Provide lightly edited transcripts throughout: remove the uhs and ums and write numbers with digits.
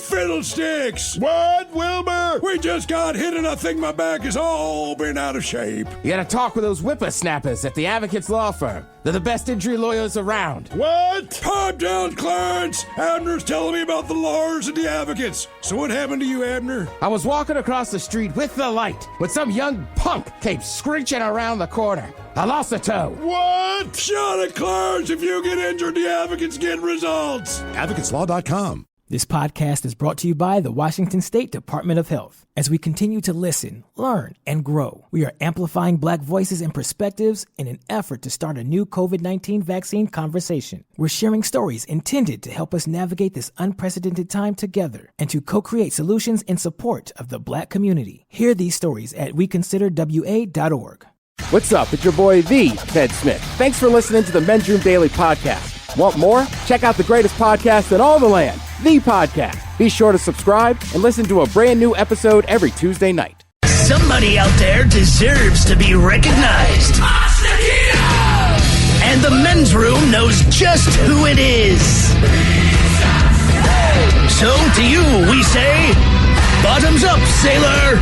fiddlesticks! What, Wilbur? We just got hit and I think my back is all been out of shape. You gotta talk with those whippersnappers at the Advocates Law Firm. They're the best injury lawyers around. What? Pipe down, Clarence! Abner's telling me about the lawyers and the advocates. So what happened to you, Abner? I was walking across the street with the light when some young punk came screeching around the corner. I lost a toe. What? Shut it, Clarence! If you get injured, the advocates get results. AdvocatesLaw.com. This podcast is brought to you by the Washington State Department of Health. As we continue to listen, learn, and grow, we are amplifying Black voices and perspectives in an effort to start a new COVID-19 vaccine conversation. We're sharing stories intended to help us navigate this unprecedented time together and to co-create solutions in support of the Black community. Hear these stories at weconsiderwa.org. What's up? It's your boy, The Ted Smith. Thanks for listening to the Men's Room Daily Podcast. Want more? Check out the greatest podcast in all the land, The Podcast. Be sure to subscribe and listen to a brand new episode every Tuesday night. Somebody out there deserves to be recognized. And the Men's Room knows just who it is. So to you, we say, bottoms up, sailor.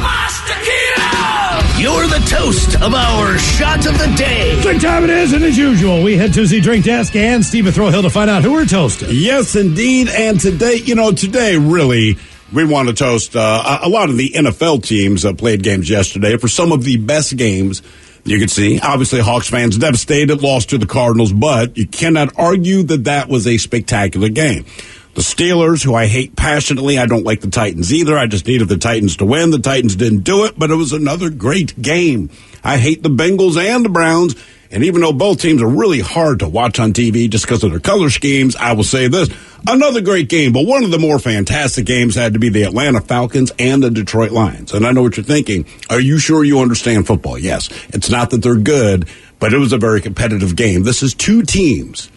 You're the toast of our shot of the day. Drink time it is, and as usual, we head to the drink desk and Stephen Throwhill to find out who we're toasting. Yes, indeed. And today, really, we want to toast a lot of the NFL teams that played games yesterday for some of the best games you could see. Obviously, Hawks fans devastated, lost to the Cardinals, but you cannot argue that was a spectacular game. The Steelers, who I hate passionately, I don't like the Titans either. I just needed the Titans to win. The Titans didn't do it, but it was another great game. I hate the Bengals and the Browns, and even though both teams are really hard to watch on TV just because of their color schemes, I will say this, another great game, but one of the more fantastic games had to be the Atlanta Falcons and the Detroit Lions. And I know what you're thinking. Are you sure you understand football? Yes. It's not that they're good, but it was a very competitive game. This is two teams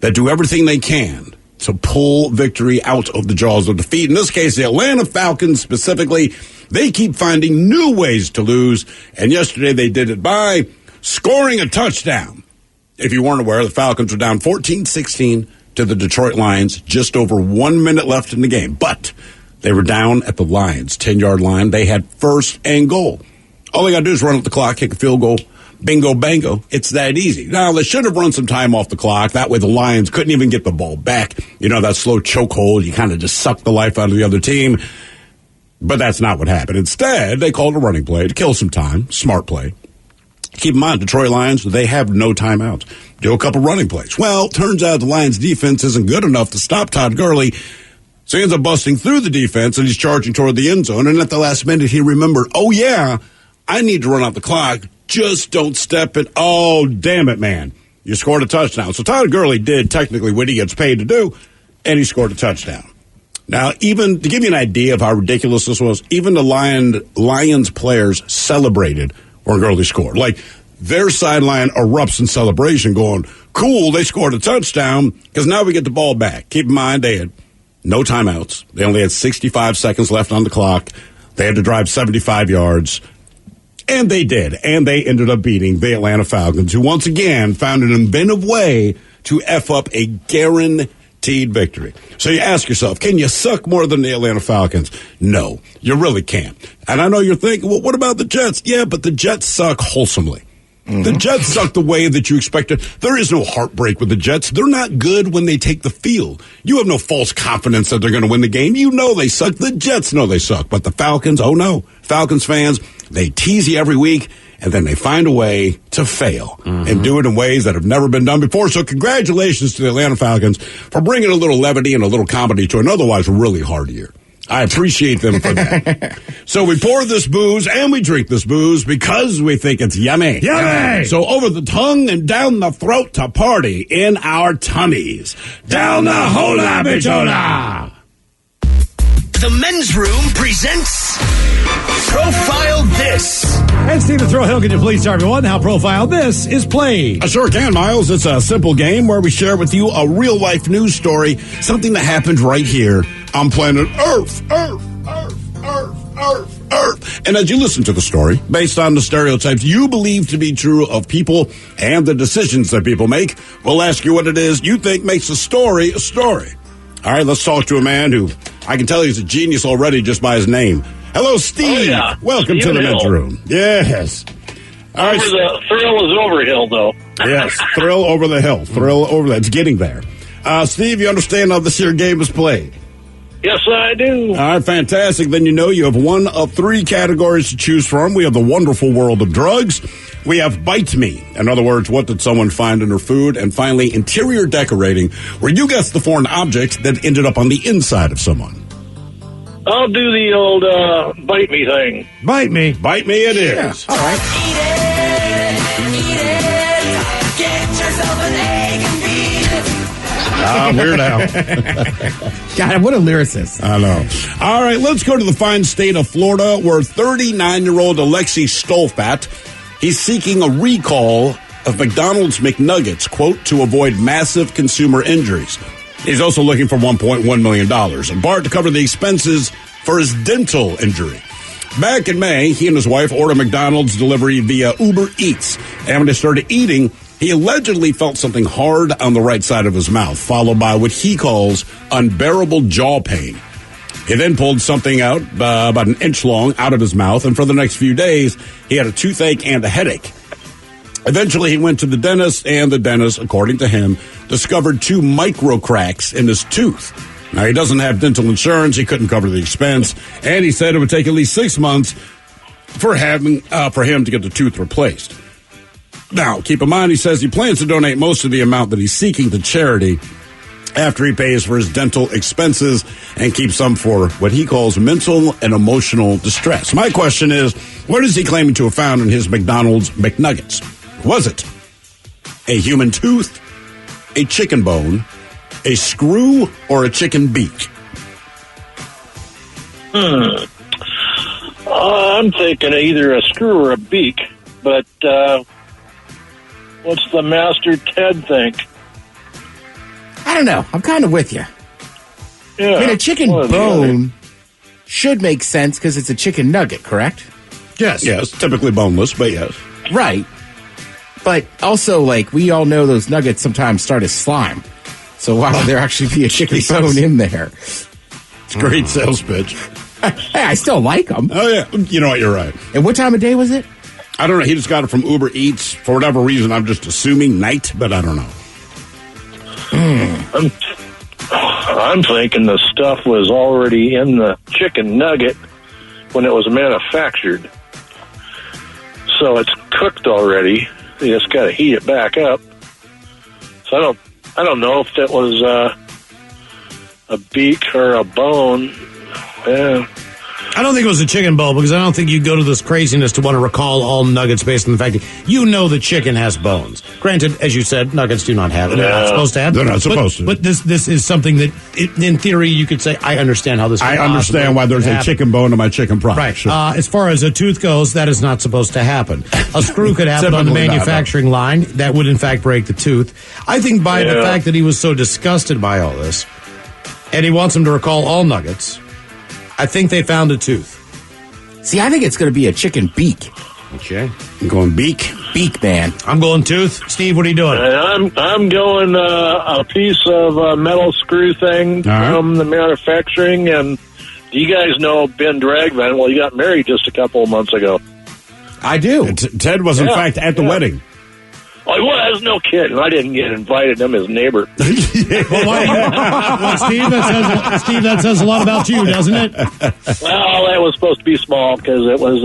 that do everything they can to pull victory out of the jaws of defeat. In this case, the Atlanta Falcons specifically, they keep finding new ways to lose. And yesterday they did it by scoring a touchdown. If you weren't aware, the Falcons were down 14-16 to the Detroit Lions, just over 1 minute left in the game. But they were down at the Lions' 10-yard line. They had first and goal. All they got to do is run up the clock, kick a field goal. Bingo, bango. It's that easy. Now, they should have run some time off the clock. That way the Lions couldn't even get the ball back. You know, that slow chokehold, you kind of just suck the life out of the other team. But that's not what happened. Instead, they called a running play to kill some time. Smart play. Keep in mind, Detroit Lions, they have no timeouts. Do a couple running plays. Well, turns out the Lions defense isn't good enough to stop Todd Gurley. So he ends up busting through the defense, and he's charging toward the end zone. And at the last minute, he remembered, oh, yeah, I need to run out the clock. Just don't step it. Oh, damn it, man. You scored a touchdown. So Todd Gurley did technically what he gets paid to do, and he scored a touchdown. Now, even to give you an idea of how ridiculous this was, even the Lions players celebrated when Gurley scored. Like, their sideline erupts in celebration going, cool, they scored a touchdown because now we get the ball back. Keep in mind, they had no timeouts. They only had 65 seconds left on the clock. They had to drive 75 yards. And they did, and they ended up beating the Atlanta Falcons, who once again found an inventive way to F up a guaranteed victory. So you ask yourself, can you suck more than the Atlanta Falcons? No, you really can't. And I know you're thinking, well, what about the Jets? Yeah, but the Jets suck wholesomely. Mm-hmm. The Jets suck the way that you expected. There is no heartbreak with the Jets. They're not good when they take the field. You have no false confidence that they're going to win the game. You know they suck. The Jets know they suck. But the Falcons, oh no. Falcons fans, they tease you every week, and then they find a way to fail and do it in ways that have never been done before. So congratulations to the Atlanta Falcons for bringing a little levity and a little comedy to an otherwise really hard year. I appreciate them for that. So we pour this booze and we drink this booze because we think it's yummy. Yummy! So over the tongue and down the throat to party in our tummies. Down the hola bichola! The Men's Room presents Profile This. And Stephen Throwhill, can you please tell everyone how Profile This is played? I sure can, Miles. It's a simple game where we share with you a real-life news story, something that happened right here on planet Earth. And as you listen to the story, based on the stereotypes you believe to be true of people and the decisions that people make, we'll ask you what it is you think makes a story a story. All right, let's talk to a man who I can tell he's a genius already just by his name. Hello, Steve. Oh, yeah. Welcome to the Steve men's Hill. room. Yes. All right. The thrill is over hill, though. Yes, thrill over the hill. Thrill over that. It's getting there. Steve, you understand how this here game is played? Yes, I do. All right, fantastic. Then you know you have one of 3 categories to choose from. We have the wonderful world of drugs. We have Bite Me. In other words, what did someone find in their food? And finally, interior decorating, where you guess the foreign object that ended up on the inside of someone. I'll do the old bite me thing. Bite me. Bite me it is. All right. Eat it, get yourself an egg and beat it. Weird Al. God, what a lyricist. I know. All right, let's go to the fine state of Florida, where 39-year-old Alexi Stolfat, he's seeking a recall of McDonald's McNuggets, quote, to avoid massive consumer injuries. He's also looking for $1.1 million in part to cover the expenses for his dental injury. Back in May, he and his wife ordered McDonald's delivery via Uber Eats. And when they started eating, he allegedly felt something hard on the right side of his mouth, followed by what he calls unbearable jaw pain. He then pulled something out about an inch long out of his mouth, and for the next few days, he had a toothache and a headache. Eventually, he went to the dentist, and the dentist, according to him, discovered 2 micro cracks in his tooth. Now, he doesn't have dental insurance. He couldn't cover the expense, and he said it would take at least 6 months for him to get the tooth replaced. Now, keep in mind, he says he plans to donate most of the amount that he's seeking to charity after he pays for his dental expenses and keeps some for what he calls mental and emotional distress. My question is, what is he claiming to have found in his McDonald's McNuggets? Was it a human tooth, a chicken bone, a screw, or a chicken beak? I'm thinking either a screw or a beak, but what's the Master Ted think? I don't know. I'm kind of with you. Yeah, I mean, a chicken one or the other. bone should make sense because it's a chicken nugget, correct? Yes. Yes, typically boneless, but yes. Right. But also, like, we all know those nuggets sometimes start as slime. So why would there actually be a chicken bone in there? It's a great sales pitch. Hey, I still like them. Oh, yeah. You know what? You're right. And what time of day was it? I don't know. He just got it from Uber Eats. For whatever reason, I'm just assuming night, but I don't know. I'm thinking the stuff was already in the chicken nugget when it was manufactured. So it's cooked already. You just got to heat it back up. So I don't know if that was a beak or a bone. Yeah. I don't think it was a chicken bowl because I don't think you go to this craziness to want to recall all nuggets based on the fact that you know the chicken has bones. Granted, as you said, nuggets do not have it. They're not supposed to have it. They're not supposed to. But this is something that, in theory, you could say, I understand how this I understand why there's a chicken bone in my chicken product. Right. Sure. As far as a tooth goes, that is not supposed to happen. A screw could happen on the Typically not, manufacturing line. That would, in fact, break the tooth. I think by the fact that he was so disgusted by all this, and he wants him to recall all nuggets, I think they found a tooth. See, I think it's going to be a chicken beak. Okay. I'm going beak. Beak, man. I'm going tooth. Steve, what are you doing? And I'm going a piece of metal screw thing from the manufacturing. And do you guys know Ben Dragvan? Well, he got married just a couple of months ago. I do. And Ted was, in fact, at the wedding. Oh, he was? No kidding. I didn't get invited. I'm his neighbor. Well, Steve, that says a lot about you, doesn't it? Well, that was supposed to be small because it was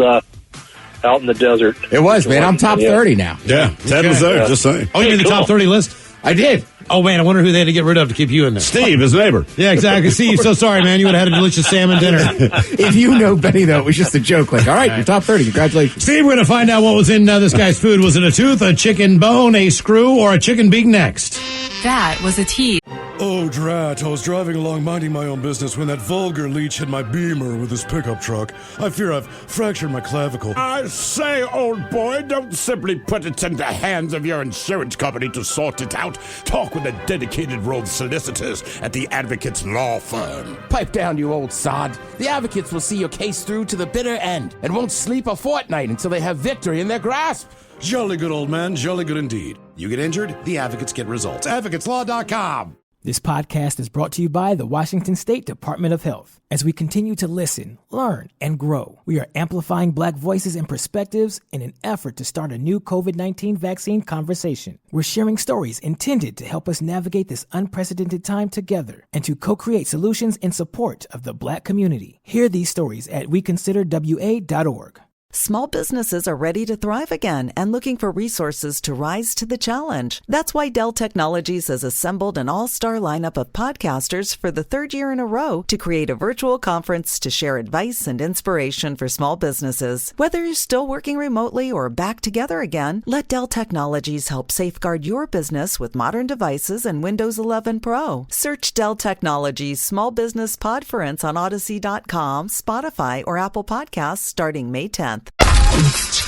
out in the desert. It was, man. I'm top 30 now. Yeah, Ted was there, just saying. Oh, you made the top 30 list? I did. Oh, man, I wonder who they had to get rid of to keep you in there. Steve, his neighbor. Yeah, exactly. Steve, so sorry, man. You would have had a delicious salmon dinner. If you know Benny, though, it was just a joke. Like, all right, you're top 30. Congratulations. Steve, we're going to find out what was in this guy's food. Was it a tooth, a chicken bone, a screw, or a chicken beak next? That was a tease. Oh, drat. I was driving along minding my own business when that vulgar leech hit my Beamer with his pickup truck. I fear I've fractured my clavicle. I say, old boy, don't simply put it in the hands of your insurance company to sort it out. Talk with a dedicated row of solicitors at the Advocates Law Firm. Pipe down, you old sod. The advocates will see your case through to the bitter end and won't sleep a fortnight until they have victory in their grasp. Jolly good, old man. Jolly good indeed. You get injured, the advocates get results. AdvocatesLaw.com. This podcast is brought to you by the Washington State Department of Health. As we continue to listen, learn, and grow, we are amplifying Black voices and perspectives in an effort to start a new COVID-19 vaccine conversation. We're sharing stories intended to help us navigate this unprecedented time together and to co-create solutions in support of the Black community. Hear these stories at weconsiderwa.org. Small businesses are ready to thrive again and looking for resources to rise to the challenge. That's why Dell Technologies has assembled an all-star lineup of podcasters for the third year in a row to create a virtual conference to share advice and inspiration for small businesses. Whether you're still working remotely or back together again, let Dell Technologies help safeguard your business with modern devices and Windows 11 Pro. Search Dell Technologies Small Business Podference on Odyssey.com, Spotify, or Apple Podcasts starting May 10th.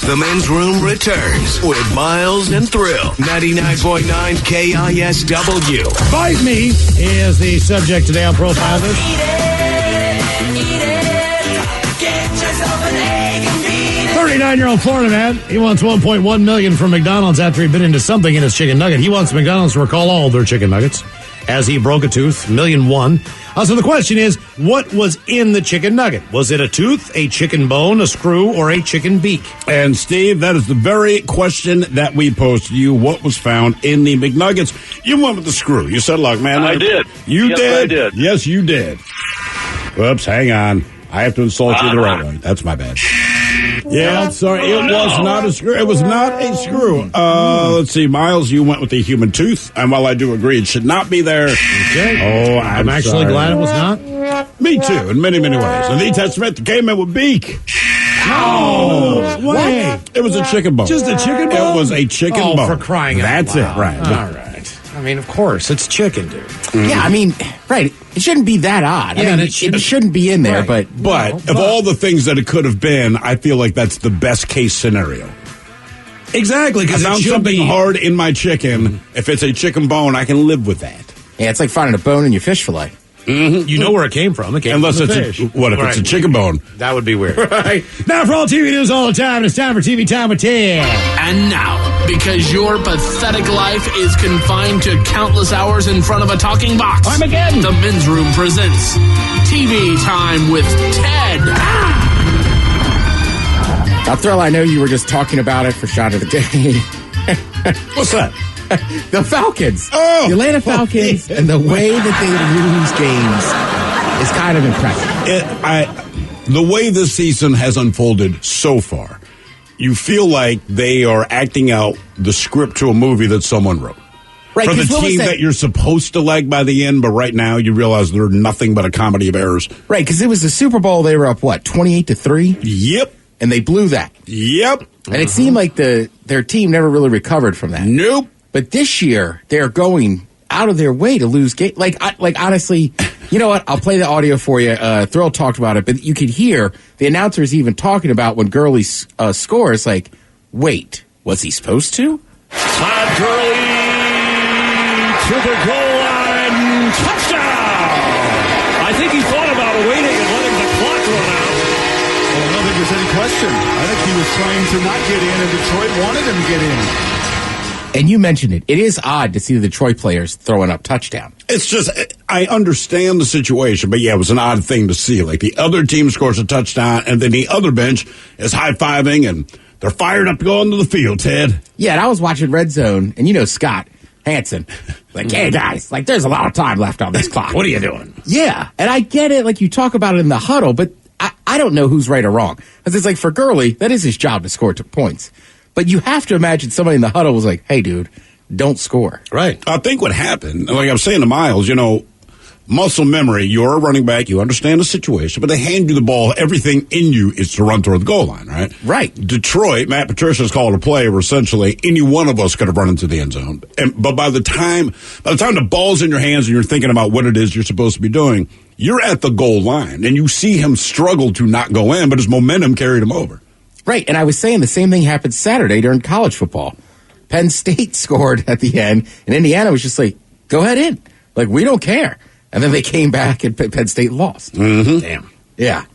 The Men's Room returns with Miles and Thrill. 99.9 KISW. Bite Me is the subject today on Profile This. Get yourself an egg and beat it. 39-year-old Florida man. He wants $1.1 million from McDonald's after he bit into something in his chicken nugget. He wants McDonald's to recall all their chicken nuggets as he broke a tooth. $1.1 million. So the question is, what was in the chicken nugget? Was it a tooth, a chicken bone, a screw, or a chicken beak? And Steve, that is the very question that we posed to you. What was found in the McNuggets? You went with the screw. You said, look, man. I did. You Yes, did? I did. Yes, you did. Whoops, hang on. I have to insult you the right way. That's my bad. Yeah, sorry. It was not a screw. It was not a screw. Let's see. Miles, you went with the human tooth. And while I do agree, it should not be there. Okay. Oh, I'm actually glad it was not. Me too, in many, many ways. And the Ted Smith came in with beak. Oh, what? It was a chicken bone. Just a chicken bone? It was a chicken bone. For crying out loud. That's it, right. All right. I mean, of course, it's chicken, dude. Yeah, I mean, right. It shouldn't be that odd. Yeah, I mean, and it shouldn't be in there, right. but Of all the things that it could have been, I feel like that's the best case scenario. Exactly, I because found something hard in my chicken. If it's a chicken bone, I can live with that. yeah, it's like finding a bone in your fish fillet. You know where it came from. It came Unless from the it's fish. what if it's a chicken bone? That would be weird. Right. Now, for all TV news all the time, it's time for TV Time with Ted. And now, because your pathetic life is confined to countless hours in front of a talking box, Armageddon. The Men's Room presents TV Time with Ted. Now, Thrill, I know you were just talking about it for Shot of the Day. What's that? The Falcons. Oh! The Atlanta Falcons, and the way that they lose games is kind of impressive. The way this season has unfolded so far, you feel like they are acting out the script to a movie that someone wrote. Right, for the 'cause what was team that- that you're supposed to like by the end, but right now you realize they're nothing but a comedy of errors. Right, because it was the Super Bowl. They were up, 28-3? Yep. And they blew that. Yep. And it seemed like their team never really recovered from that. Nope. But this year, they're going out of their way to lose games. Like honestly, you know what? I'll play the audio for you. Thrill talked about it, but you could hear the announcers even talking about when Gurley scores. Like, wait, was he supposed to? Todd Gurley to the goal line, touchdown! I think he thought about waiting and letting the clock run out. Well, I don't think there's any question. I think he was trying to not get in, and Detroit wanted him to get in. And you mentioned it. It is odd to see the Detroit players throwing up touchdown. It's just, I understand the situation, but yeah, it was an odd thing to see. Like the other team scores a touchdown, and then the other bench is high-fiving, and they're fired up to go onto the field, Ted. Yeah, and I was watching Red Zone, and you know Scott Hansen. Like, hey, guys, like, there's a lot of time left on this clock. What are you doing? Yeah, and I get it. Like, you talk about it in the huddle, but I don't know who's right or wrong. Because it's like, for Gurley, that is his job to score points. But you have to imagine somebody in the huddle was like, hey, dude, don't score. Right. I think what happened, like I'm saying to Miles, muscle memory, you're a running back, you understand the situation, but they hand you the ball, everything in you is to run toward the goal line, right? Right. Detroit, Matt Patricia's called a play where essentially any one of us could have run into the end zone. But by the time the ball's in your hands and you're thinking about what it is you're supposed to be doing, you're at the goal line, and you see him struggle to not go in, but his momentum carried him over. Right, and I was saying the same thing happened Saturday during college football. Penn State scored at the end, and Indiana was just like, go ahead in. Like, we don't care. And then they came back, and Penn State lost. Mm-hmm. Damn. Yeah.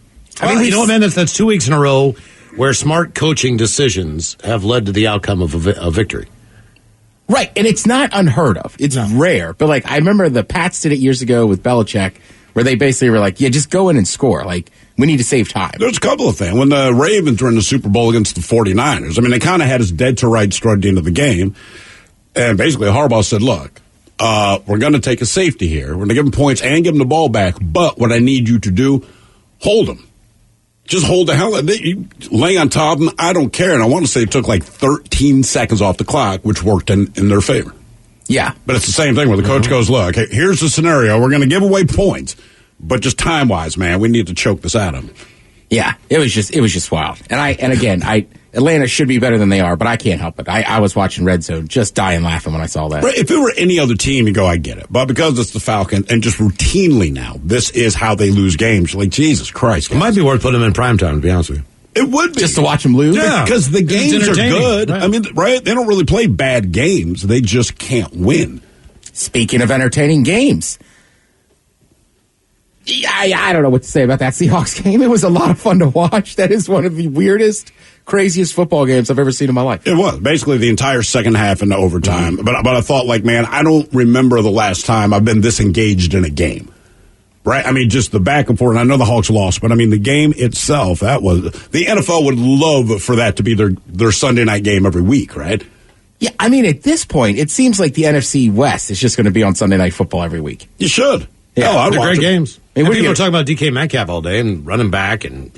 I mean, you know what, man? That's 2 weeks in a row where smart coaching decisions have led to the outcome of a victory. Right, and it's not unheard of. It's rare. But, like, I remember the Pats did it years ago with Belichick, where they basically were like, yeah, just go in and score. Like, we need to save time. There's a couple of things. When the Ravens were in the Super Bowl against the 49ers, I mean, they kind of had us dead to rights toward the end of the game. And basically, Harbaugh said, look, we're going to take a safety here. We're going to give them points and give them the ball back. But what I need you to do, hold them. Just hold the hell. Lay on top of them. I don't care. And I want to say it took like 13 seconds off the clock, which worked in their favor. Yeah. But it's the same thing where the coach goes, look, hey, here's the scenario. We're going to give away points. But just time-wise, man, we need to choke this out of them. Yeah, it was just wild. And again, Atlanta should be better than they are, but I can't help it. I was watching Red Zone, just dying laughing when I saw that. Right, if it were any other team, you go, I get it. But because it's the Falcons, and just routinely now, this is how they lose games. You're like, Jesus Christ. Guys. It might be worth putting them in primetime, to be honest with you. It would be. Just to watch them lose? Yeah, because the games are good. Right. I mean, right? They don't really play bad games. They just can't win. Speaking of entertaining games, I don't know what to say about that Seahawks game. It was a lot of fun to watch. That is one of the weirdest, craziest football games I've ever seen in my life. It was. Basically the entire second half into overtime. Mm-hmm. But I thought, like, man, I don't remember the last time I've been this engaged in a game. Right? I mean, just the back and forth. And I know the Hawks lost, but I mean, the game itself, the NFL would love for that to be their Sunday night game every week, right? Yeah, I mean, at this point, it seems like the NFC West is just going to be on Sunday Night Football every week. You should. Yeah, I'd watch great it. games. And people are talking about DK Metcalf all day and running back and,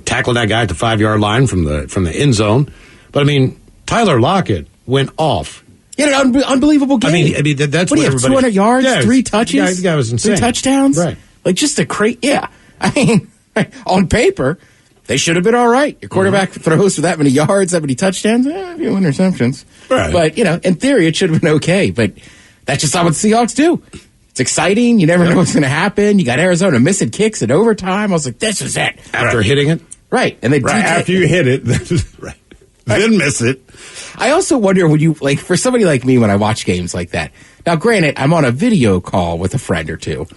tackling that guy at the 5-yard line from the end zone. But, I mean, Tyler Lockett went off. He had an unbelievable game. I mean that's what do you have, 200 yards, 3 touches? The guy was insane. 3 touchdowns? Right. Like, just a yeah. I mean, on paper, they should have been all right. Your quarterback throws for that many yards, that many touchdowns, a few interceptions. Right. But, in theory, it should have been okay. But that's just not what the Seahawks do. It's exciting. You never know what's going to happen. You got Arizona missing kicks at overtime. I was like, this is it. After hitting it? Right. And they after you hit it, right. Then miss it. I also wonder when you, for somebody like me, when I watch games like that. Now, granted, I'm on a video call with a friend or two,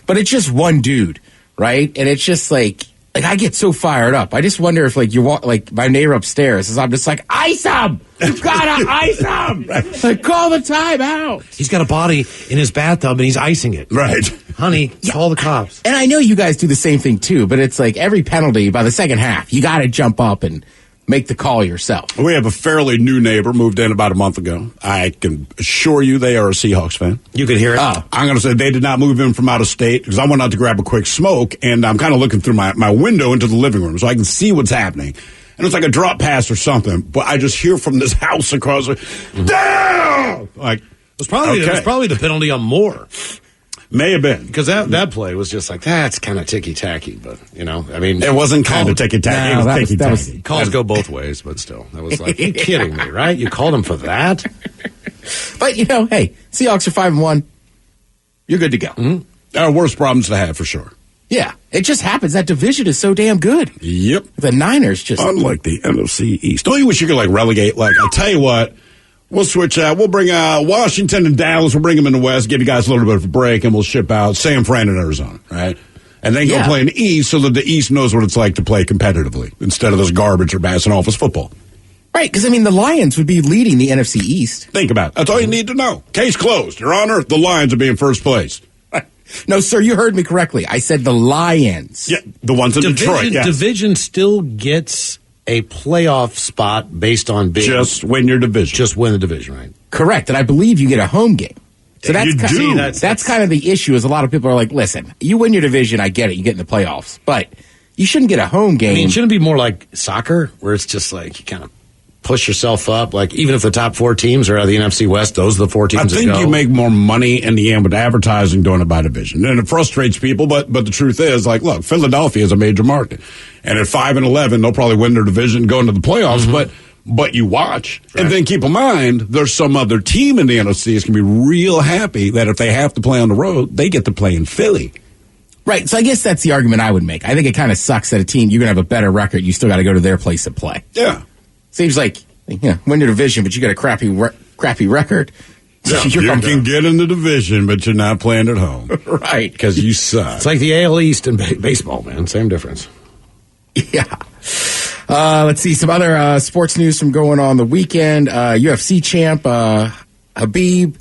but it's just one dude, right? And it's just like I get so fired up. I just wonder if you walk my neighbor upstairs is I'm just like, ice him! You gotta ice him! Right. Like, call the timeout. He's got a body in his bathtub and he's icing it. Right. Honey, call the cops. And I know you guys do the same thing too, but it's like every penalty by the second half, you gotta jump up and make the call yourself. We have a fairly new neighbor, moved in about a month ago. I can assure you they are a Seahawks fan. You can hear it. I'm going to say they did not move in from out of state because I went out to grab a quick smoke, and I'm kind of looking through my window into the living room so I can see what's happening. And it's like a drop pass or something, but I just hear from this house across down! Like, it was probably the penalty on Moore. May have been. Because that play was just like, that's kind of ticky-tacky, but, I mean. It wasn't kind of ticky-tacky. No, it was ticky-tacky. Calls go both ways, but still. That was like, you're kidding me, right? You called him for that? But, hey, Seahawks are 5-1. You're good to go. Mm-hmm. There are worse problems to have, for sure. Yeah, it just happens. That division is so damn good. Yep. The Niners just. Unlike the NFC East. Don't you wish you could, relegate? I'll tell you what. We'll switch out. We'll bring Washington and Dallas. We'll bring them in the West, give you guys a little bit of a break, and we'll ship out San Fran and Arizona, right? And then go play in the East so that the East knows what it's like to play competitively instead of this garbage or passing office football. Right, because, the Lions would be leading the NFC East. Think about it. That's all you need to know. Case closed. Your Honor, the Lions will be in first place. No, sir, you heard me correctly. I said the Lions. Yeah, the ones in Detroit, yes. Division still gets a playoff spot based on just win your division. Just win the division, right? Correct, and I believe you get a home game. So that's kind of the issue. Is a lot of people are like, listen, you win your division, I get it, you get in the playoffs, but you shouldn't get a home game. It shouldn't be more like soccer, where it's just like you kind of push yourself up. Even if the top 4 teams are out of the NFC West, those are the 4 teams. I think you make more money in the end with advertising doing it by division, and it frustrates people. But the truth is, look, Philadelphia is a major market, and at 5-11, they'll probably win their division, go into the playoffs. Mm-hmm. But you watch, right. And then keep in mind, there's some other team in the NFC that's going to be real happy that if they have to play on the road, they get to play in Philly. Right, so I guess that's the argument I would make. I think it kind of sucks that a team, you're going to have a better record, you still got to go to their place to play. Yeah. Seems like, win your division, but you got a crappy record. Yeah, you can get in the division, but you're not playing at home. Right. Because you suck. It's like the AL East in baseball, man. Same difference. Yeah. Let's see some other sports news from going on the weekend. UFC champ Habib,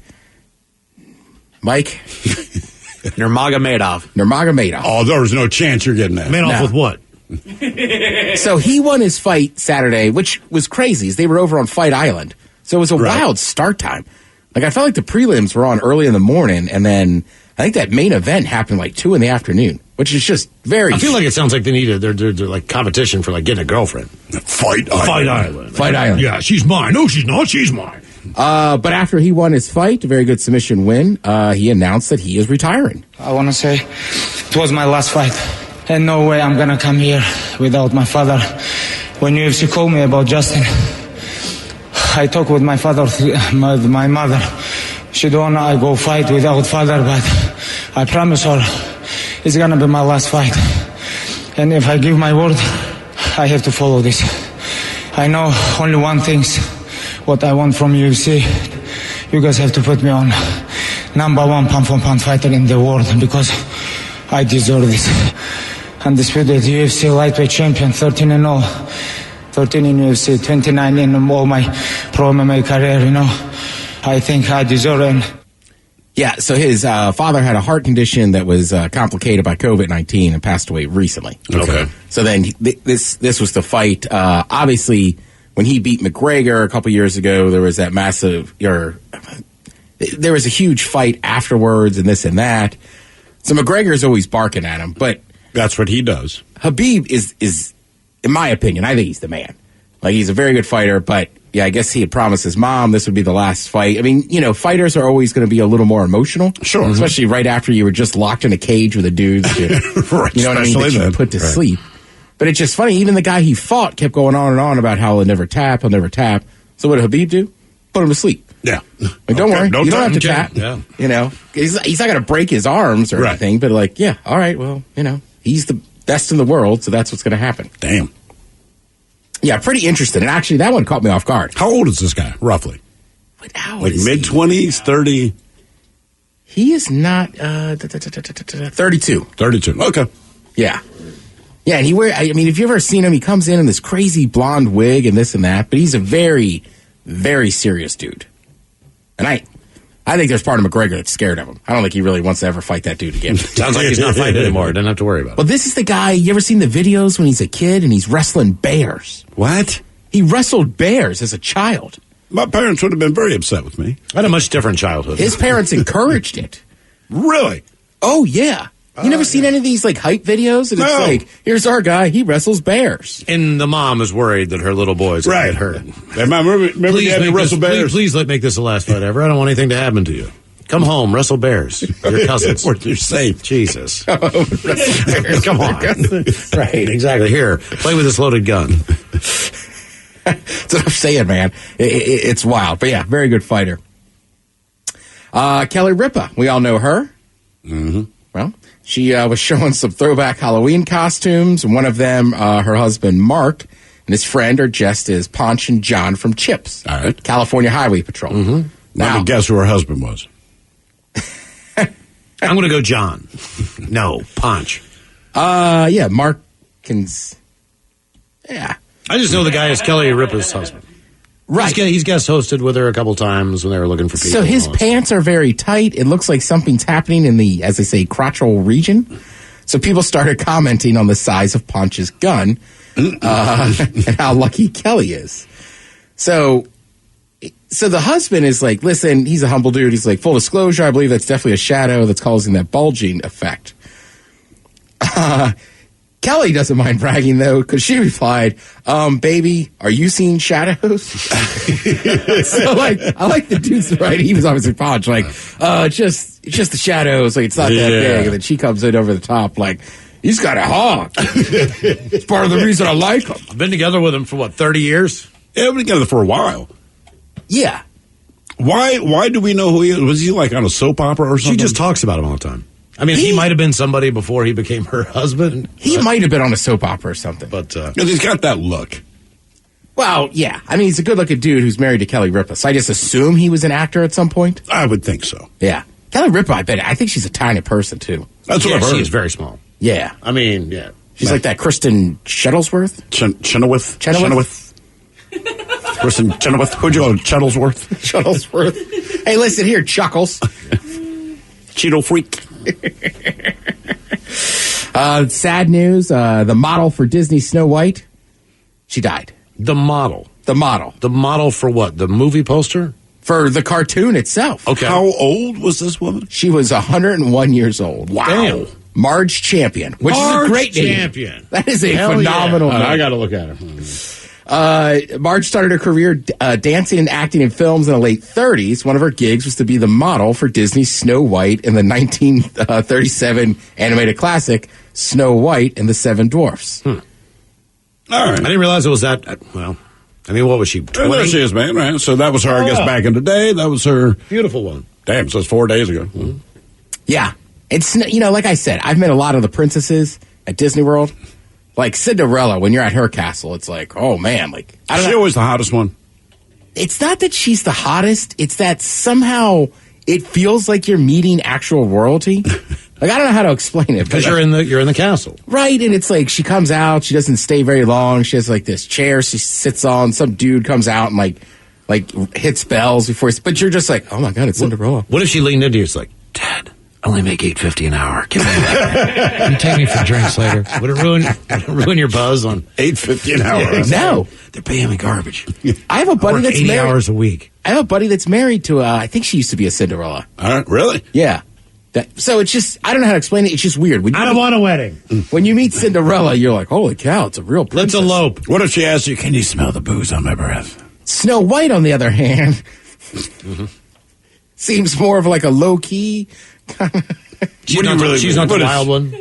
Mike Nurmagomedov. Oh, there was no chance you're getting that. Off with what? So he won his fight Saturday, which was crazy. They were over on Fight Island, so it was a wild start time. Like I felt like the prelims were on early in the morning, and then I think that main event happened like 2 p.m, which is just very. I feel like it sounds like they need they're like competition for like getting a girlfriend. Fight Island. Yeah, she's mine. No, she's not. She's mine. But after he won his fight, a very good submission win, he announced that he is retiring. I want to say it was my last fight. And no way I'm going to come here without my father. When UFC called me about Justin, I talked with my father, my mother. She don't want I go fight without father, but I promise her it's going to be my last fight. And if I give my word, I have to follow this. I know only one thing's what I want from UFC. You guys have to put me on #1 pound-for-pound fighter in the world because I deserve this. Undisputed UFC lightweight champion, 13-0, 13 in UFC, 29 in all my pro MMA career, I think I deserve it. Yeah, so his father had a heart condition that was complicated by COVID-19 and passed away recently. Okay. So then this was the fight. Obviously, when he beat McGregor a couple years ago, there was that there was a huge fight afterwards and this and that. So McGregor's always barking at him, but that's what he does. Habib is, in my opinion, I think he's the man. Like, he's a very good fighter, but yeah, I guess he had promised his mom this would be the last fight. I mean, fighters are always going to be a little more emotional. Sure. Especially right after you were just locked in a cage with a dude that right, you know what I mean, that you put to sleep. But it's just funny, even the guy he fought kept going on and on about how he'll never tap. So what did Habib do? Put him to sleep. Yeah. Like, don't worry, you don't have to tap. Yeah. He's not going to break his arms or anything, but all right, well, he's the best in the world, so that's what's going to happen. Damn. Yeah, pretty interesting. And actually, that one caught me off guard. How old is this guy, roughly? Like mid-20s, 30? He is not 32. 32, okay. Yeah. Yeah, and if you've ever seen him, he comes in this crazy blonde wig and this and that, but he's a very, very serious dude. And I think there's part of McGregor that's scared of him. I don't think he really wants to ever fight that dude again. Sounds like he's not fighting anymore. Doesn't have to worry about it. Well, this is the guy, you ever seen the videos when he's a kid and he's wrestling bears? What? He wrestled bears as a child. My parents would have been very upset with me. I had a much different childhood. His parents encouraged it. Really? Oh, yeah. You never seen any of these hype videos? And it's like, here's our guy, he wrestles bears. And the mom is worried that her little boys get hurt. Hey, Mom, remember you had to wrestle bears? Please make this the last fight ever. I don't want anything to happen to you. Come home, wrestle bears. Your cousins. You're safe. Jesus. Come on. Right, exactly. Here, play with this loaded gun. That's what I'm saying, man. It's wild. But yeah, very good fighter. Kelly Ripa, we all know her. Mm-hmm. Well, she was showing some throwback Halloween costumes. And one of them, her husband, Mark, and his friend are dressed as Ponch and John from Chips. All right. California Highway Patrol. Mm-hmm. Now, guess who her husband was? I'm going to go John. No, Ponch. Yeah, Markins. Yeah. I just know the guy is Kelly Ripa's husband. Right. He's guest hosted with her a couple times when they were looking for people. So his pants are very tight. It looks like something's happening in the, as they say, crotchal region. So people started commenting on the size of Ponch's gun and how lucky Kelly is. So the husband is like, listen, he's a humble dude. He's like, full disclosure, I believe that's definitely a shadow that's causing that bulging effect. Kelly doesn't mind bragging, though, because she replied, baby, are you seeing shadows? So, I like the dude's right. He was obviously Ponch, it's just the shadows. Like, it's not that big. And then she comes in over the top, like, he's got a hog. It's part of the reason I like him. I've been together with him for, 30 years? Yeah, we've been together for a while. Yeah. Why do we know who he is? Was he, on a soap opera or something? She just talks about him all the time. I mean, he might have been somebody before he became her husband. He might have been on a soap opera or something. But he's got that look. Well, yeah. I mean, he's a good-looking dude who's married to Kelly Ripa. So I just assume he was an actor at some point. I would think so. Yeah. Kelly Ripa, I think she's a tiny person, too. That's what I've heard. She is very small. Yeah. I mean, yeah. She's like that Kristen Shuttlesworth? Chenoweth? Kristen Chenoweth? Who'd you go? Shuttlesworth? Shuttlesworth. Hey, listen here, Chuckles. Cheeto freak. Sad news. The model for Disney Snow White, she died. The model? The model. The model for what? The movie poster? For the cartoon itself. Okay. How old was this woman? She was 101 years old. Wow. Damn. Marge Champion, which is a great Champion. name. That is a Hell phenomenal yeah. name. I got to look at her. Marge started her career dancing and acting in films in the late 30s. One of her gigs was to be the model for Disney's Snow White in the 1937 animated classic Snow White and the Seven Dwarfs. All right. I didn't realize it was that. Well, I mean, what was she? 20? There she is, man. Right. So that was her, I guess, back in the day. That was her. Beautiful one. Damn, so it's 4 days ago. Mm-hmm. Yeah. It's, like I said, I've met a lot of the princesses at Disney World. Like Cinderella, when you're at her castle, it's like, oh man, like I don't Is she know. always the hottest one? It's not that she's the hottest. It's that somehow it feels like you're meeting actual royalty. Like I don't know how to explain it. Because you're in the castle, right? And it's like she comes out, she doesn't stay very long. She has like this chair she sits on. Some dude comes out and like hits bells before. But you're just like, oh my god, it's Cinderella. What if she leaned into you? It's like, Dad, I only make $8.50 an hour. Give me that. Can you take me for drinks later? Would it ruin your buzz on $8.50 an hour? Yeah, no, they're paying me garbage. I have a buddy that's 80 married. hours a week. I have a buddy that's married to. I think she used to be a Cinderella. Really? Yeah. So it's just, I don't know how to explain it. It's just weird. I don't want a wedding. When you meet Cinderella, you're like, holy cow, it's a real princess. Let's elope. What if she asks you, can you smell the booze on my breath? Snow White, on the other hand, seems more of like a low key. She's not the wild one.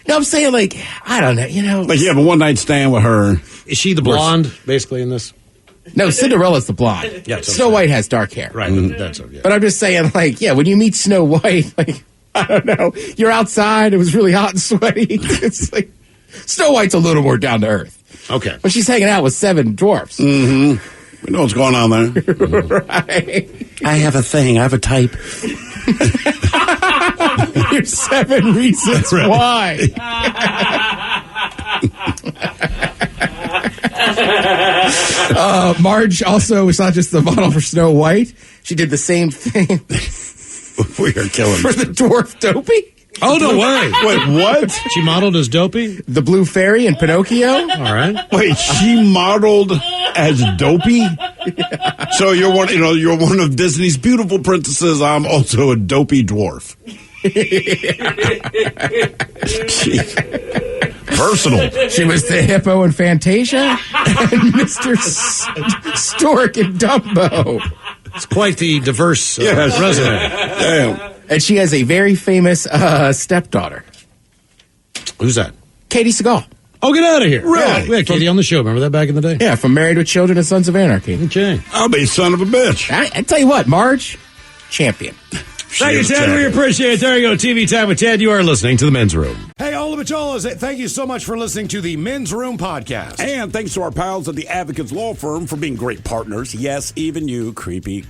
No, I'm saying like, I don't know, Like you have a one night stand with her. Is she the blonde, basically, in this? No, Cinderella's the blonde. Yeah, Snow White has dark hair. Right, that's okay. But I'm just saying, like, yeah, when you meet Snow White, like, I don't know, you're outside, it was really hot and sweaty. It's like, Snow White's a little more down to earth. Okay. But she's hanging out with seven dwarfs. Mm-hmm. We know what's going on there. Right. I have a thing. I have a type. Here's 7 reasons why. Marge also was not just the model for Snow White. She did the same thing We are killing for the dwarf Dopey. Oh, no way. Wait, what? She modeled as Dopey? The Blue Fairy in Pinocchio. All right. Wait, she modeled as Dopey? Yeah. So you're one of Disney's beautiful princesses. I'm also a dopey dwarf. Versatile. She was the hippo in Fantasia and Mr. Stork in Dumbo. It's quite the diverse resume. Damn. And she has a very famous stepdaughter. Who's that? Katie Seagal. Oh, get out of here. Really? Yeah, we had Katie on the show. Remember that back in the day? Yeah, from Married with Children and Sons of Anarchy. Okay. I'll be son of a bitch. I tell you what, Marge, champion. Thank you, Ted. We appreciate it. There you go. TV Time with Ted. You are listening to The Men's Room. Hey, all the Macholas, thank you so much for listening to the Men's Room podcast. And thanks to our pals at the Advocates Law Firm for being great partners. Yes, even you, creepy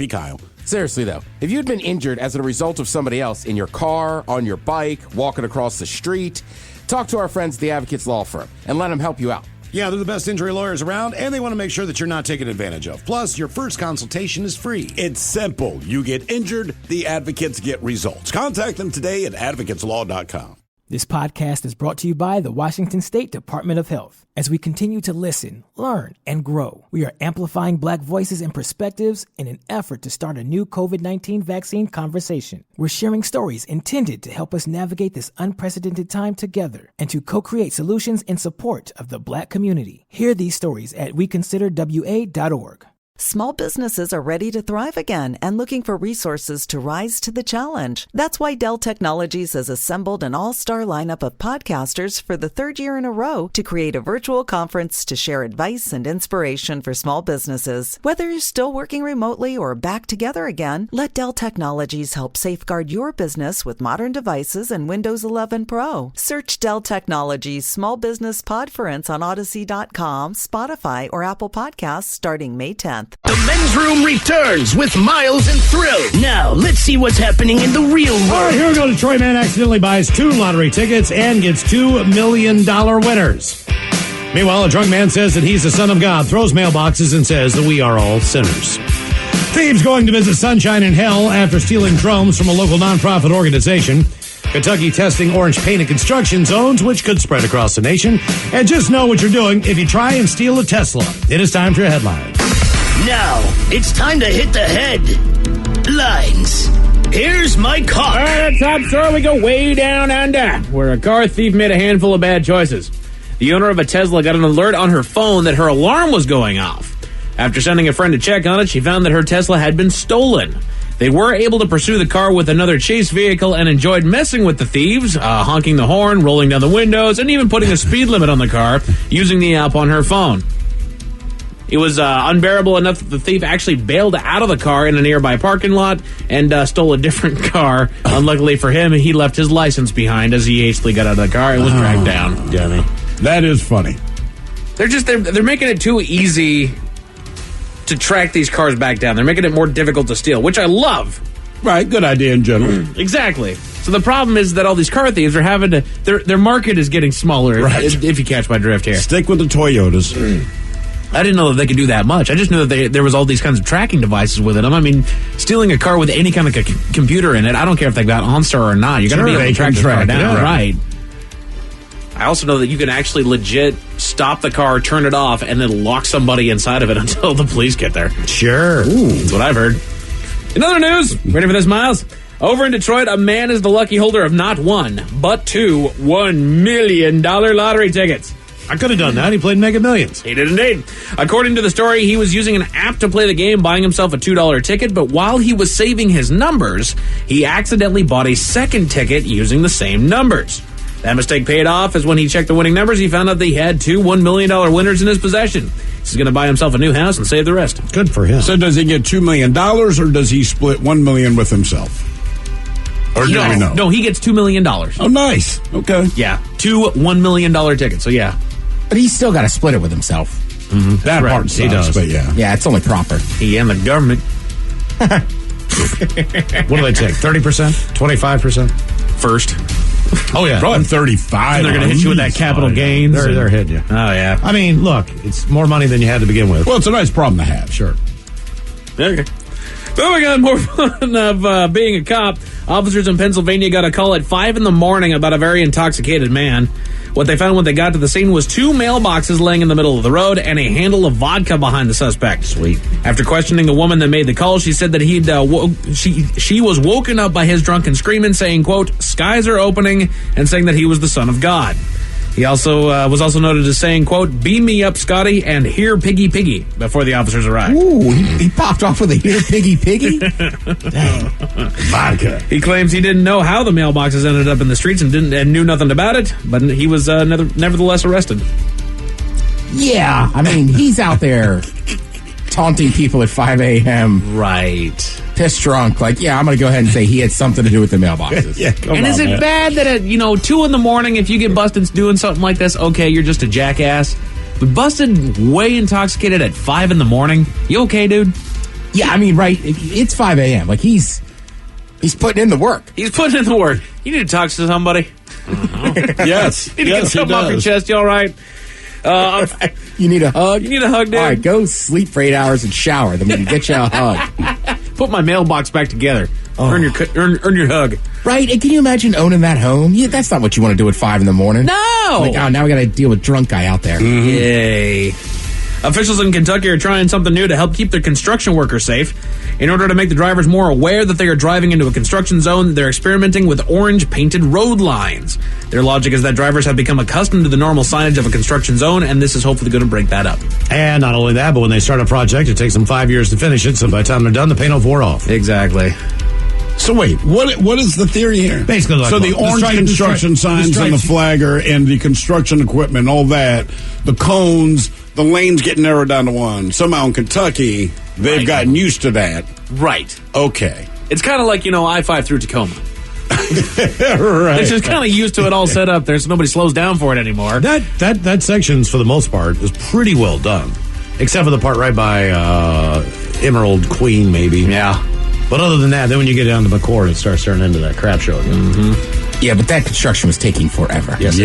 Kyle. Seriously, though, if you'd been injured as a result of somebody else in your car, on your bike, walking across the street, talk to our friends at the Advocates Law Firm and let them help you out. Yeah, they're the best injury lawyers around, and they want to make sure that you're not taken advantage of. Plus, your first consultation is free. It's simple. You get injured, the advocates get results. Contact them today at advocateslaw.com. This podcast is brought to you by the Washington State Department of Health. As we continue to listen, learn, and grow, we are amplifying Black voices and perspectives in an effort to start a new COVID-19 vaccine conversation. We're sharing stories intended to help us navigate this unprecedented time together and to co-create solutions in support of the Black community. Hear these stories at weconsiderwa.org. Small businesses are ready to thrive again and looking for resources to rise to the challenge. That's why Dell Technologies has assembled an all-star lineup of podcasters for the 3rd year in a row to create a virtual conference to share advice and inspiration for small businesses. Whether you're still working remotely or back together again, let Dell Technologies help safeguard your business with modern devices and Windows 11 Pro. Search Dell Technologies Small Business Podference on Odyssey.com, Spotify, or Apple Podcasts starting May 10th. month. The Men's Room returns with Miles and Thrill. Now, let's see what's happening in the real world. All right, here we go. Detroit man accidentally buys 2 lottery tickets and gets $2 million winners. Meanwhile, a drunk man says that he's the son of God, throws mailboxes, and says that we are all sinners. Thieves going to visit Sunshine in Hell after stealing drones from a local nonprofit organization. Kentucky testing orange paint in construction zones, which could spread across the nation. And just know what you're doing if you try and steal a Tesla. It is time for your headlines. Now, it's time to hit the headlines. Here's my car. All right, at top story, we go way down under, where a car thief made a handful of bad choices. The owner of a Tesla got an alert on her phone that her alarm was going off. After sending a friend to check on it, she found that her Tesla had been stolen. They were able to pursue the car with another chase vehicle and enjoyed messing with the thieves, honking the horn, rolling down the windows, and even putting a speed limit on the car using the app on her phone. It was unbearable enough that the thief actually bailed out of the car in a nearby parking lot and stole a different car. Unluckily for him, he left his license behind as he hastily got out of the car and was dragged down. Dummy. That is funny. They're making it too easy to track these cars back down. They're making it more difficult to steal, which I love. Right, good idea in general. Exactly. So the problem is that all these car thieves are having to... Their market is getting smaller, right. if you catch my drift here. Stick with the Toyotas. I didn't know that they could do that much. I just knew that there was all these kinds of tracking devices with it. I mean, stealing a car with any kind of computer in it, I don't care if they got OnStar or not. You're going to be able to track the car down. Yeah. Right. I also know that you can actually legit stop the car, turn it off, and then lock somebody inside of it until the police get there. Sure. Ooh. That's what I've heard. In other news, ready for this, Miles? Over in Detroit, a man is the lucky holder of not one, but 2 $1 million lottery tickets. I could have done that. He played Mega Millions. He did indeed. According to the story, he was using an app to play the game, buying himself a $2 ticket, but while he was saving his numbers, he accidentally bought a second ticket using the same numbers. That mistake paid off, as when he checked the winning numbers, he found out that he had 2 $1 million winners in his possession. He's going to buy himself a new house and save the rest. Good for him. So does he get $2 million, or does he split $1 million with himself? Or do we know? No, he gets $2 million. Oh, nice. Okay. Yeah, 2 $1 million tickets, so yeah. But he's still got to split it with himself. Mm-hmm. That part sucks, he does. But yeah. Yeah, it's only proper. He and the government. What do they take? 30%? 25%? First. Oh, yeah. Probably 35. And they're going to hit you with that capital gains. They're hitting you. Oh, yeah. I mean, look, it's more money than you had to begin with. Well, it's a nice problem to have. Sure. Okay. Moving on, more fun of being a cop. Officers in Pennsylvania got a call at 5 a.m. about a very intoxicated man. What they found when they got to the scene was 2 mailboxes laying in the middle of the road and a handle of vodka behind the suspect. Sweet. After questioning the woman that made the call, she said that she was woken up by his drunken screaming, saying, quote, "Skies are opening," and saying that he was the son of God. He also was also noted as saying, quote, "Beam me up, Scotty, and here, piggy, piggy," before the officers arrived. Ooh, he popped off with a here, piggy, piggy? Dang. Vodka. He claims he didn't know how the mailboxes ended up in the streets and knew nothing about it, but he was nevertheless arrested. Yeah, I mean, he's out there taunting people at 5 a.m. Right. Pissed drunk. Like, yeah, I'm going to go ahead and say he had something to do with the mailboxes. Yeah, and is it bad that at 2 a.m, if you get busted doing something like this, okay, you're just a jackass. But busted way intoxicated at 5 a.m, you okay, dude? Yeah, I mean, right. It's 5 a.m. Like, he's putting in the work. He's putting in the work. You need to talk to somebody. Yes. You need to get something off your chest. You all right? You need a hug? You need a hug, dude? All right, go sleep for 8 hours and shower. Then we can get you a hug. Put my mailbox back together. Oh. Earn your hug. Right? And can you imagine owning that home? Yeah, that's not what you want to do at 5 a.m. No! Like, oh, now we got to deal with drunk guy out there. Mm-hmm. Yay. Officials in Kentucky are trying something new to help keep their construction workers safe. In order to make the drivers more aware that they are driving into a construction zone, they're experimenting with orange painted road lines. Their logic is that drivers have become accustomed to the normal signage of a construction zone, and this is hopefully going to break that up. And not only that, but when they start a project, it takes them 5 years to finish it, so by the time they're done, the paint will wore off. Exactly. So wait, what is the theory here? Basically, like, so the orange construction signs and the flagger and the construction equipment, all that, the cones, the lanes get narrowed down to one. Somehow in Kentucky, they've gotten used to that. Right. Okay. It's kind of like, I-5 through Tacoma. Right. They're just kind of used to it all set up there, so nobody slows down for it anymore. That section's, for the most part, is pretty well done. Except for the part right by Emerald Queen, maybe. Yeah. But other than that, then when you get down to McCord, it starts turning into that crap show again. Mm-hmm. Yeah, but that construction was taking forever. Yes.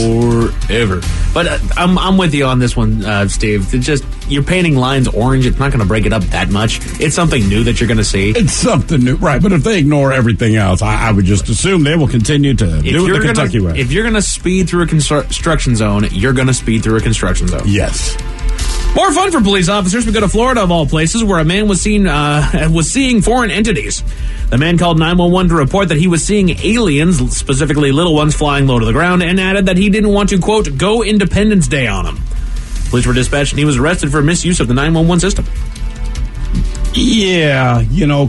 Forever. But I'm with you on this one, Steve. It's just, you're painting lines orange. It's not going to break it up that much. It's something new that you're going to see. It's something new, right? But if they ignore everything else, I would just assume they will continue to do it the Kentucky way. If you're going to speed through a construction zone, you're going to speed through a construction zone. Yes. More fun for police officers. We go to Florida, of all places, where a man was seeing foreign entities. The man called 911 to report that he was seeing aliens, specifically little ones flying low to the ground, and added that he didn't want to, quote, go Independence Day on him. Police were dispatched, and he was arrested for misuse of the 911 system. Yeah,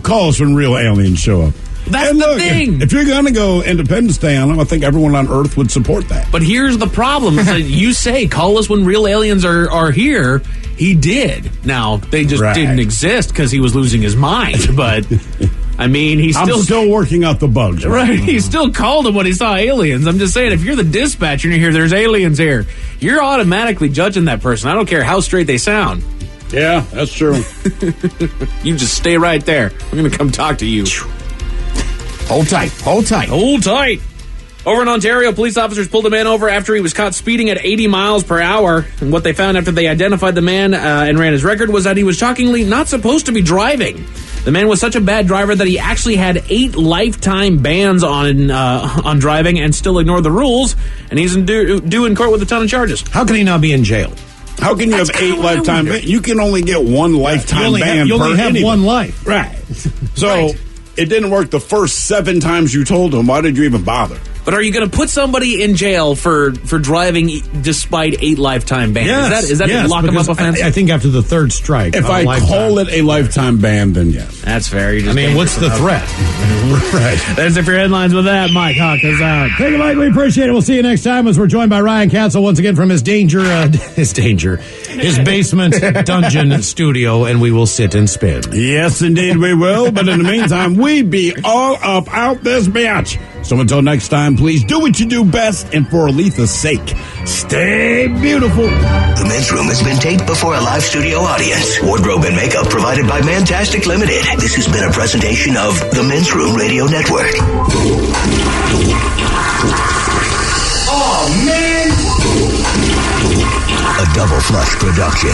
call us when real aliens show up. That's the thing. If you're going to go Independence Day on them, I think everyone on Earth would support that. But here's the problem. Is that you say, call us when real aliens are here. He did. Now, they just didn't exist because he was losing his mind. But, I mean, I'm still working out the bugs. Right. He still called him when he saw aliens. I'm just saying, if you're the dispatcher and you hear there's aliens here, you're automatically judging that person. I don't care how straight they sound. Yeah, that's true. You just stay right there. I'm going to come talk to you. Hold tight. Hold tight. Hold tight. Over in Ontario, police officers pulled a man over after he was caught speeding at 80 miles per hour. And what they found after they identified the man and ran his record was that he was shockingly not supposed to be driving. The man was such a bad driver that he actually had 8 lifetime bans on driving and still ignored the rules. And he's due in court with a ton of charges. How can he not be in jail? How can you have 8 lifetime bans? You can only get 1 lifetime ban. You only have one life. Right. So it didn't work the first 7 times you told him. Why did you even bother? But are you going to put somebody in jail for driving despite 8 lifetime bans? Yes, is that a lock 'em up offense? I think after the 3rd strike. If I call it a lifetime ban, then yes. That's fair. What's the threat? Right. That's it for your headlines with that. Mike Hawk is out. Thank you, Mike. We appreciate it. We'll see you next time as we're joined by Ryan Castle once again from his basement dungeon studio, and we will sit and spin. Yes, indeed we will. But in the meantime, we be all up out this bitch. So until next time, please do what you do best, and for Aletha's sake, stay beautiful. The Men's Room has been taped before a live studio audience. Wardrobe and makeup provided by Mantastic Limited. This has been a presentation of the Men's Room Radio Network. Oh, man! A Double Flush production.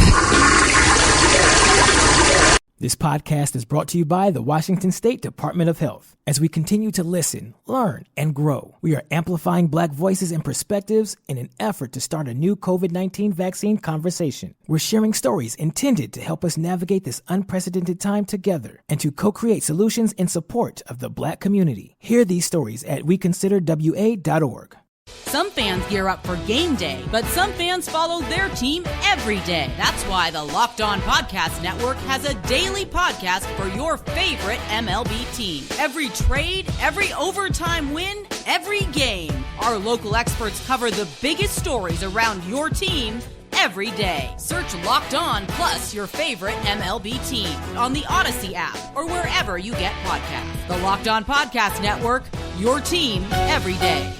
This podcast is brought to you by the Washington State Department of Health. As we continue to listen, learn, and grow, we are amplifying Black voices and perspectives in an effort to start a new COVID-19 vaccine conversation. We're sharing stories intended to help us navigate this unprecedented time together and to co-create solutions in support of the Black community. Hear these stories at weconsiderwa.org. Some fans gear up for game day, but some fans follow their team every day. That's why the Locked On Podcast Network has a daily podcast for your favorite MLB team. Every trade, every overtime win, every game. Our local experts cover the biggest stories around your team every day. Search Locked On plus your favorite MLB team on the Odyssey app or wherever you get podcasts. The Locked On Podcast Network, your team every day.